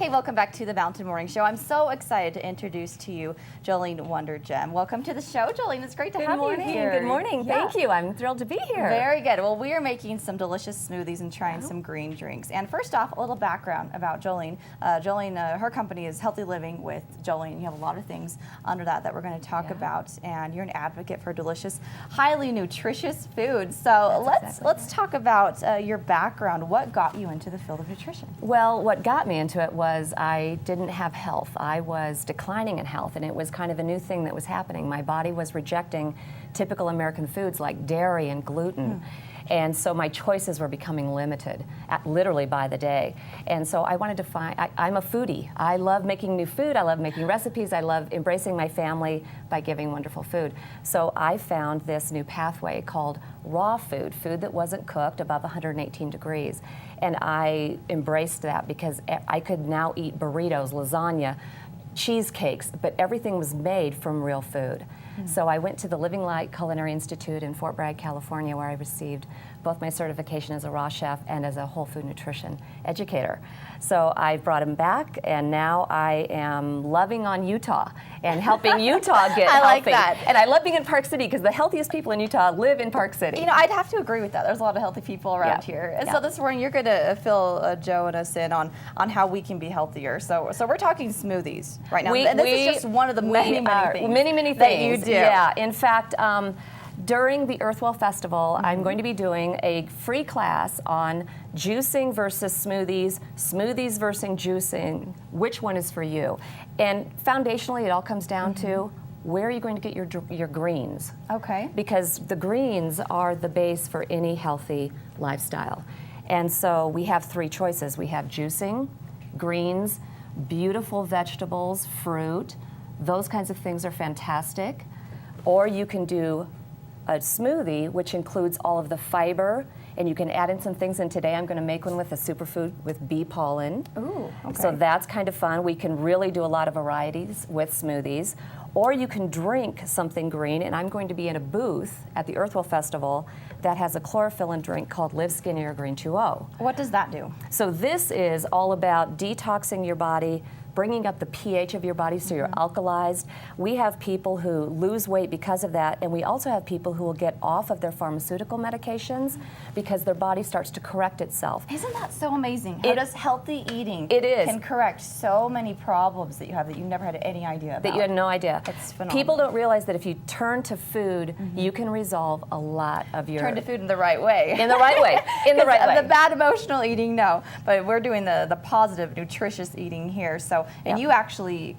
Hey, welcome back to the Mountain Morning Show. I'm so excited to introduce to you Joline Wondergem. Welcome to the show, Joline. It's great to have you here. Good morning. Yeah. Thank you. I'm thrilled to be here. Very good. Well, we are making some delicious smoothies and trying some green drinks. And first off, a little background about Joline. Her company is Healthy Living with Joline. You have a lot of things under that we're going to talk about. And you're an advocate for delicious, highly nutritious food. So let's talk about your background. What got you into the field of nutrition? Well, what got me into it was I didn't have health. I was declining in health, and it was kind of a new thing that was happening. My body was rejecting typical American foods like dairy and gluten. And so my choices were becoming limited, literally by the day. And so I wanted to I'm a foodie. I love making new food. I love making recipes. I love embracing my family by giving wonderful food. So I found this new pathway called raw food, food that wasn't cooked above 118 degrees. And I embraced that because I could now eat burritos, lasagna, cheesecakes, but everything was made from real food. So I went to the Living Light Culinary Institute in Fort Bragg, California, where I received both my certification as a raw chef and as a whole food nutrition educator. So I brought him back, and now I am loving on Utah and helping Utah get healthy. I like that. And I love being in Park City because the healthiest people in Utah live in Park City. You know, I'd have to agree with that. There's a lot of healthy people around here. And so this morning you're going to fill Joe and us in on how we can be healthier. So we're talking smoothies right now. And this is just one of the many things that you do. Yeah, in fact, during the Earthwell Festival, I'm going to be doing a free class on juicing versus smoothies, smoothies versus juicing, which one is for you. And foundationally, it all comes down to where are you going to get your greens? Okay. Because the greens are the base for any healthy lifestyle. And so we have three choices. We have juicing, greens, beautiful vegetables, fruit. Those kinds of things are fantastic. Or you can do a smoothie, which includes all of the fiber, and you can add in some things. And today I'm going to make one with a superfood with bee pollen. Ooh, okay. So that's kind of fun. We can really do a lot of varieties with smoothies. Or you can drink something green, and I'm going to be in a booth at the Earthwell Festival that has a chlorophyllin drink called Live Skinnier Green 2.0. What does that do? So this is all about detoxing your body, bringing up the pH of your body so you're alkalized. We have people who lose weight because of that, and we also have people who will get off of their pharmaceutical medications because their body starts to correct itself. Isn't that so amazing? How does healthy eating can correct so many problems that you have that you never had any idea about? That you had no idea. It's phenomenal. People don't realize that if you turn to food, you can resolve a lot of your... Turn to food in the right way. In the right way. In the right way. The bad emotional eating, no. But we're doing the positive, nutritious eating here. So, and you actually,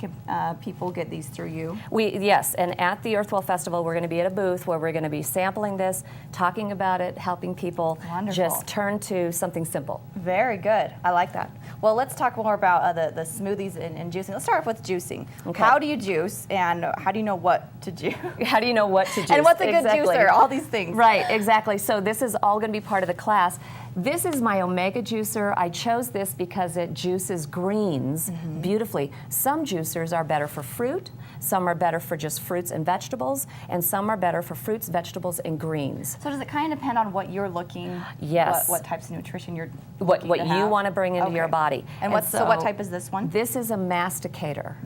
people get these through you? Yes, and at the Earthwell Festival, we're going to be at a booth where we're going to be sampling this, talking about it, helping people just turn to something simple. Very good. I like that. Well, let's talk more about the smoothies and juicing. Let's start off with juicing. Okay. How do you juice, and how do you know what to juice? How do you know what to juice? And what's a good juicer? All these things. Right, exactly. So this is all going to be part of the class. This is my Omega juicer. I chose this because it juices greens beautifully. Some juicers are better for fruit, some are better for just fruits and vegetables, and some are better for fruits, vegetables, and greens. So does it kind of depend on what you're looking? Yes. What types of nutrition you're what you want to bring into your body. And so what type is this one? This is a masticator,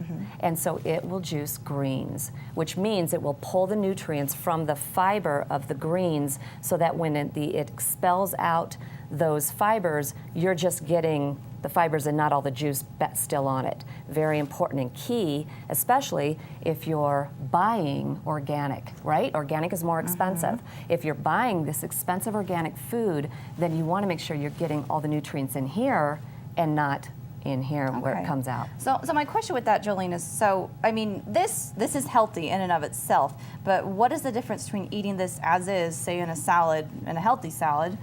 and so it will juice greens, which means it will pull the nutrients from the fiber of the greens, so that when it expels out those fibers, you're just getting the fibers and not all the juice still on it. Very important and key, especially if you're buying organic, right? Organic is more expensive. If you're buying this expensive organic food, then you want to make sure you're getting all the nutrients in here and not in here where it comes out. So my question with that, Joline, is I mean, this is healthy in and of itself, but what is the difference between eating this as is, say in a salad, in a healthy salad,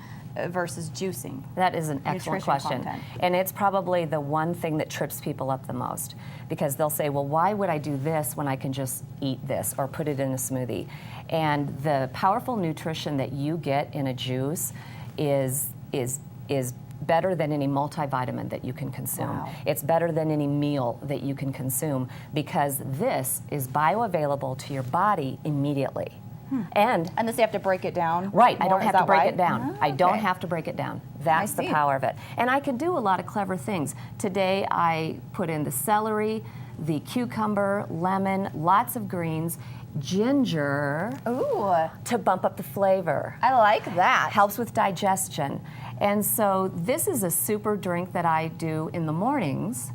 versus juicing? That is an excellent question. Content. And it's probably the one thing that trips people up the most, because they'll say, well, why would I do this when I can just eat this or put it in a smoothie? And the powerful nutrition that you get in a juice is better than any multivitamin that you can consume. Wow. It's better than any meal that you can consume, because this is bioavailable to your body immediately. And unless you have to break it down? Right, I don't have to break it down. Oh, I don't have to break it down. That's the power of it. And I can do a lot of clever things. Today I put in the celery, the cucumber, lemon, lots of greens, ginger. Ooh. To bump up the flavor. I like that. Helps with digestion. And so this is a super drink that I do in the mornings.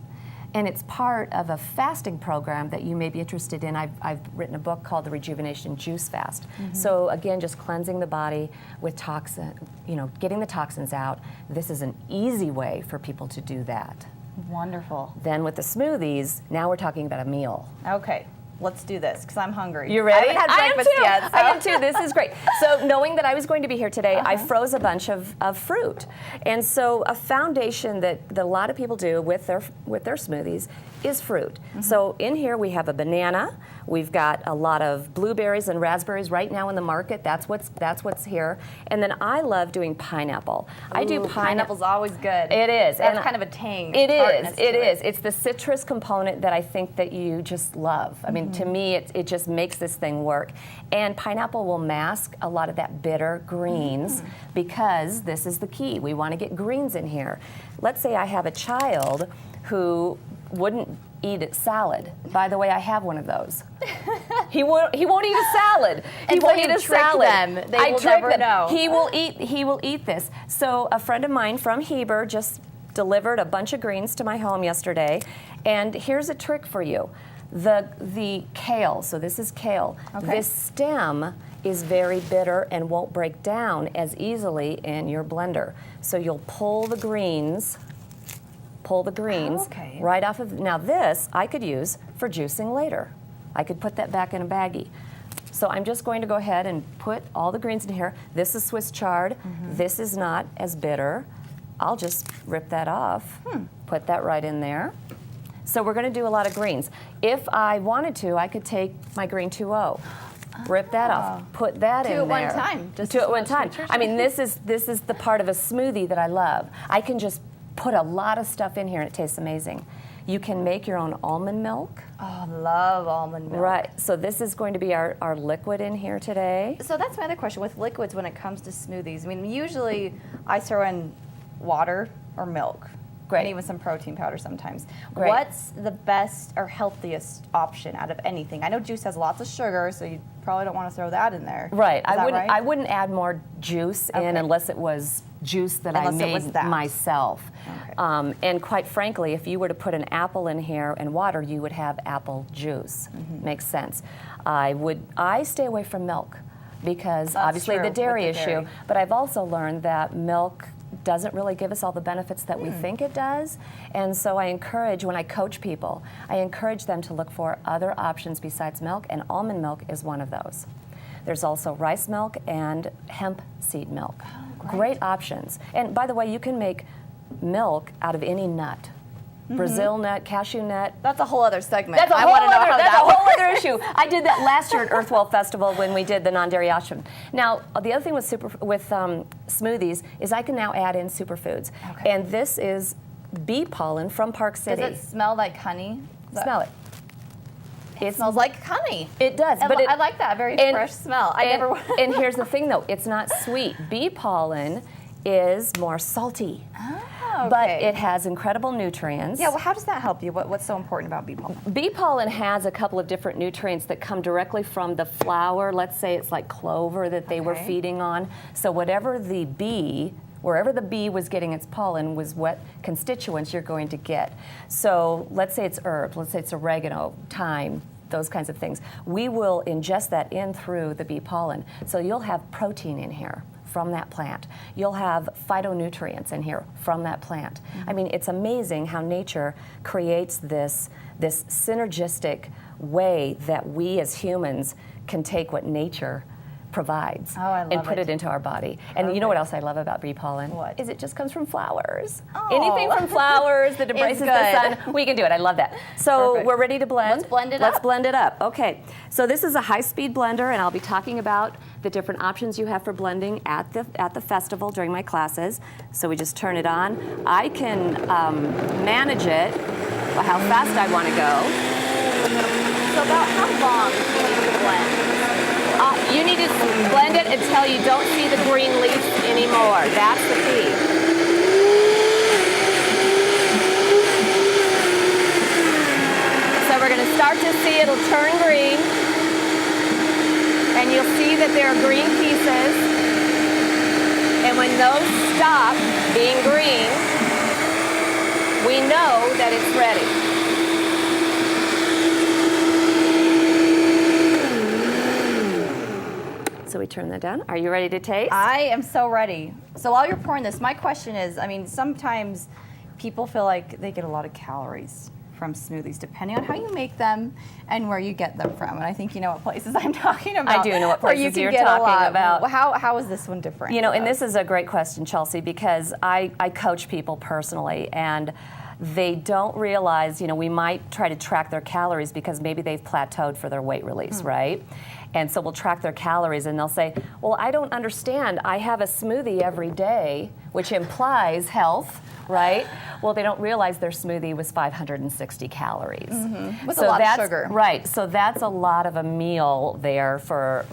And it's part of a fasting program that you may be interested in. I've written a book called The Rejuvenation Juice Fast. So again, just cleansing the body with getting the toxins out. This is an easy way for people to do that. Wonderful. Then with the smoothies, now we're talking about a meal. Okay. Let's do this, because I'm hungry. You ready? I haven't had breakfast yet. So. I am too. This is great. So knowing that I was going to be here today, I froze a bunch of fruit. And so a foundation that a lot of people do with their smoothies is fruit. So in here we have a banana. We've got a lot of blueberries and raspberries right now in the market. That's what's here. And then I love doing pineapple. I do pineapple's always good. It is. That's kind of a tang. It is. It is. It's the citrus component that I think that you just love. I mean, to me, it just makes this thing work. And pineapple will mask a lot of that bitter greens because this is the key. We want to get greens in here. Let's say I have a child who wouldn't eat salad. By the way, I have one of those. He won't eat a salad. He won't eat a salad. They will never know. He will eat this. So a friend of mine from Heber just delivered a bunch of greens to my home yesterday. And here's a trick for you. The kale, so this is kale. Okay. This stem is very bitter and won't break down as easily in your blender. So you'll pull the greens right off of, now this I could use for juicing later. I could put that back in a baggie. So I'm just going to go ahead and put all the greens in here. This is Swiss chard. This is not as bitter. I'll just rip that off, put that right in there. So we're going to do a lot of greens. If I wanted to, I could take my green 2-0. Rip that off. Put that in there. Two at one time. Just two at one time. I mean, this is the part of a smoothie that I love. I can just put a lot of stuff in here and it tastes amazing. You can make your own almond milk. Oh, love almond milk. Right. So this is going to be our liquid in here today. So that's my other question with liquids when it comes to smoothies. I mean, usually I throw in water or milk. Great. And even some protein powder sometimes. Great. What's the best or healthiest option out of anything? I know juice has lots of sugar, so you probably don't want to throw that in there. Right. Right? I wouldn't add more juice in unless it was juice that I made myself. Okay. And quite frankly, if you were to put an apple in here and water, you would have apple juice. Makes sense. I stay away from milk because obviously the dairy issue, but I've also learned that milk doesn't really give us all the benefits that we think it does. And so I encourage, when I coach people, I encourage them to look for other options besides milk, and almond milk is one of those. There's also rice milk and hemp seed milk. Great options. And by the way, you can make milk out of any nut. Brazil nut, cashew nut. That's a whole other segment. That's a whole other issue. I did that last year at Earthwell Festival when we did the non-dairy option. Now, the other thing with smoothies is I can now add in superfoods. Okay. And this is bee pollen from Park City. Does it smell like honey? Smell it. It smells like honey. It does. But I like that very fresh smell. And here's the thing, though. It's not sweet. Bee pollen is more salty. Okay. But it has incredible nutrients. Yeah, well, how does that help you? What's so important about bee pollen? Bee pollen has a couple of different nutrients that come directly from the flower. Let's say it's like clover that they were feeding on. So wherever the bee was getting its pollen was what constituents you're going to get. So let's say it's herbs, let's say it's oregano, thyme, those kinds of things. We will ingest that in through the bee pollen. So you'll have protein in here from that plant. You'll have phytonutrients in here from that plant. I mean, it's amazing how nature creates this synergistic way that we as humans can take what nature provides and put it into our body. And you know what else I love about bee pollen? What? Is it just comes from flowers. Anything from flowers that embraces the sun, we can do it. I love that. So we're ready to blend. Let's blend it up. Let's blend it up. Okay. So this is a high-speed blender, and I'll be talking about the different options you have for blending at the festival during my classes. So we just turn it on. I can manage it how fast I want to go. So about how long do you need to blend? You need to blend it until you don't see the green leaf anymore. That's the key. see it'll turn green, and you'll see that there are green pieces, and when those stop being green, we know that it's ready. So we turn that down. Are you ready to taste? I am so ready. So while you're pouring this, my question is, I mean, sometimes people feel like they get a lot of calories from smoothies, depending on how you make them and where you get them from. And I think you know what places I'm talking about. I do know what where you places can you're get talking a lot. about. Well, how is this one different? You know, and this is a great question, Chelsea, because I coach people personally, and they don't realize, you know, we might try to track their calories because maybe they've plateaued for their weight release, right? And so we'll track their calories and they'll say, well, I don't understand. I have a smoothie every day, which implies health, right? Well, they don't realize their smoothie was 560 calories. With a lot of sugar. Right, so that's a lot of a meal there for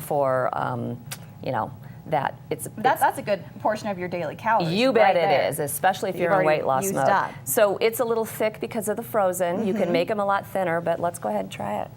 you know, that's a good portion of your daily calories. You bet right it there. is, especially if You've you're in already weight loss used mode. up. So it's a little thick because of the frozen. You can make them a lot thinner, but let's go ahead and try it.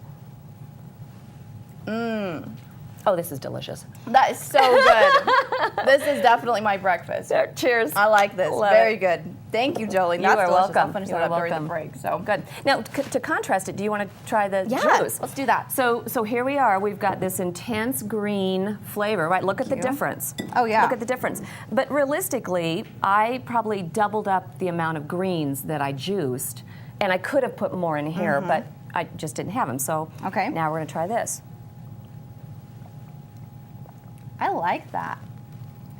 Oh, this is delicious. That is so good. This is definitely my breakfast. Cheers. I like this. Love Very it. good. Thank you, Joline. You That's are delicious. welcome. I'll finish You that are up during the welcome. break. So Good. Now, to contrast it, do you want to try the yeah, juice? let's do that. So here we are. We've got this intense green flavor, right? Look at the difference. Oh, yeah. Look at the difference. But realistically, I probably doubled up the amount of greens that I juiced, and I could have put more in here, but I just didn't have them. So Okay. now we're going to try this. I like that.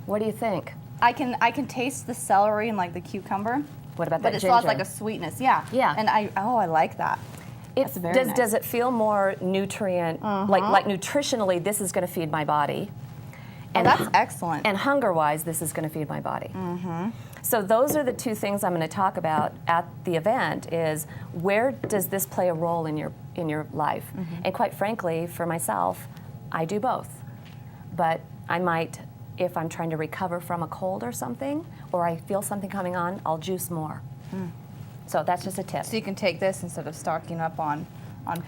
What do you think? I can taste the celery and like the cucumber. What about But that it still has ginger? like a sweetness. Yeah. Yeah. And I like that. That's very nice. Does it feel more nutrient, like nutritionally, this is going to feed my body? Oh, that's excellent. And hunger-wise, this is going to feed my body. So those are the two things I'm going to talk about at the event is where does this play a role in your life? And quite frankly, for myself, I do both. But I might, if I'm trying to recover from a cold or something, or I feel something coming on, I'll juice more. So that's just a tip. So you can take this instead of stocking up on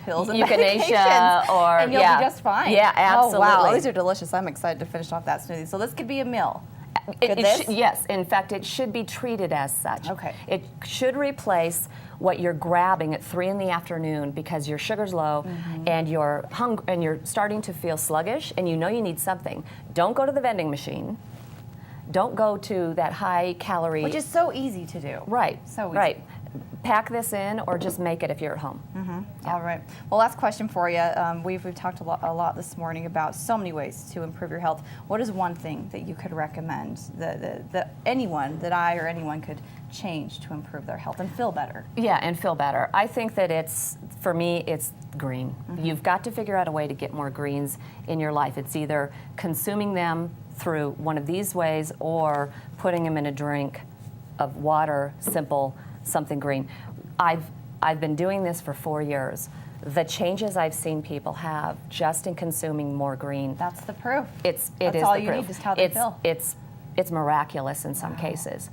pills and Euthanasia medications, or and you'll be just fine. Yeah, absolutely. Oh, wow. These are delicious. I'm excited to finish off that smoothie. So this could be a meal. Yes, in fact, it should be treated as such. Okay. It should replace what you're grabbing at 3 in the afternoon because your sugar's low and you're and you're starting to feel sluggish and you know you need something. Don't go to the vending machine. Don't go to that high calorie. Which is so easy to do. Right. So easy. Right. Pack this in or just make it if you're at home. All right. Well, last question for you. We've talked a lot this morning about so many ways to improve your health. What is one thing that you could recommend that anyone could change to improve their health and feel better? Yeah, and feel better. I think that for me, it's green. You've got to figure out a way to get more greens in your life. It's either consuming them through one of these ways or putting them in a drink of water, simple, something green. I've been doing this for 4 years. The changes I've seen people have just in consuming more green. That's the proof. It That's is all the you proof. need, just how they feel. It's miraculous in some cases.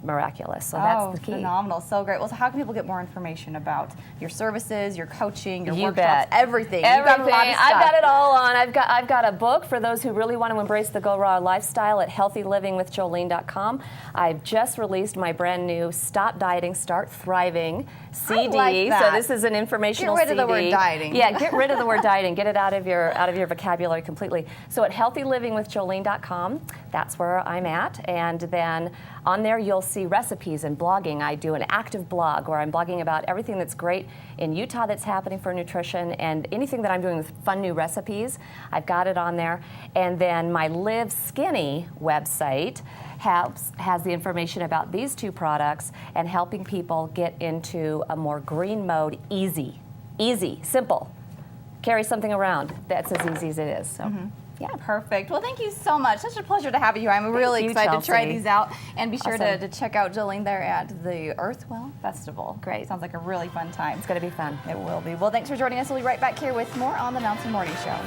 Miraculous. So that's the key. Phenomenal. So great. Well, so how can people get more information about your services, your coaching, your You workshops, bet. everything? You've got a lot of stuff. I've got it all on. I've got a book for those who really want to embrace the Go Raw lifestyle at healthylivingwithjoline.com. I've just released my brand new Stop Dieting, Start Thriving CD. I like that. So this is an informational Get rid CD. of the word dieting. Yeah, get rid of the word dieting. Get it out of your vocabulary completely. So at healthylivingwithjoline.com, that's where I'm at. And then on there you'll see recipes and blogging. I do an active blog where I'm blogging about everything that's great in Utah that's happening for nutrition and anything that I'm doing with fun new recipes. I've got it on there. And then my Live Skinny website has the information about these two products and helping people get into a more green mode, easy, simple. Carry something around. That's as easy as it is. So. Yeah. Perfect. Well, thank you so much. Such a pleasure to have you here. I'm really excited to try these out. And be sure to check out Joline there at the Earthwell Festival. Great. Sounds like a really fun time. It's going to be fun. It will be. Well, thanks for joining us. We'll be right back here with more on the Mountain Morning Show.